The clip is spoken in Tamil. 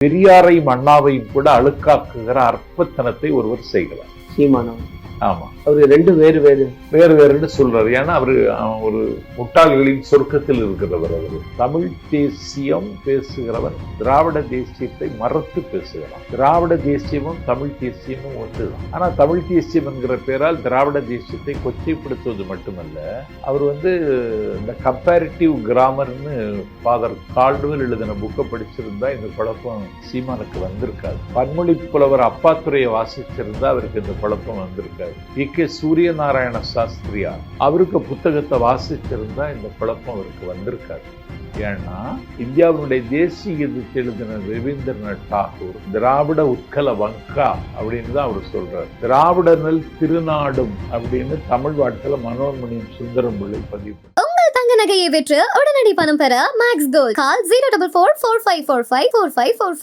பெரியாரையும் அண்ணாவையும் கூட அழுக்காக்குகிற அற்பத்தனத்தை ஒருவர் செய்கிறார். சீமானம். ஆமா, அவரு ரெண்டு வேறுன்னு சொல்றாரு. ஏன்னா அவரு ஒரு முட்டாள்களின் சொர்க்கத்தில் இருக்கிறவர். அவரு தமிழ் தேசியம் பேசுகிறவன் திராவிட தேசியத்தை மறுத்து பேசுகிறான். திராவிட தேசியமும் தமிழ் தேசியமும் ஒன்றுதான். ஆனா தமிழ் தேசியம் என்கிற பெயரால் திராவிட தேசியத்தை கொச்சைப்படுத்துவது மட்டுமல்ல, அவர் இந்த கம்பேரிட்டிவ் கிராமர்னு ஃபாதர் கால்டுவெல் எழுதின புக்கை படிச்சிருந்தா இந்த குழப்பம் சீமானுக்கு வந்திருக்காது. பன்மொழி புலவர் அப்பாத்துறையை வாசிச்சிருந்தா அவருக்கு இந்த குழப்பம் வந்திருக்காது. கே சூரிய நாராயண சாஸ்திரியா அவருக்கு புத்தகத்தை வாசிச்சிருந்தா இந்த குழப்பம் அவருக்கு வந்திருக்காது. ஏன்னா இந்தியாவினுடைய தேசிய கீதத்தை எழுதின ரவீந்திரநாத் தாகூர் திராவிட உட்கல வங்கா அப்படின்னு தான் அவர் சொல்றாரு. திராவிட நல் திருநாடும் அப்படின்னு தமிழ் வாட்டில மனோன்மணியம் சுந்தரம் பிள்ளை பதிவு. உங்கள் தங்க நகையை விற்று உடனடி பணம் பெற மேக்ஸ் கோல்ட். கால் 04445454545.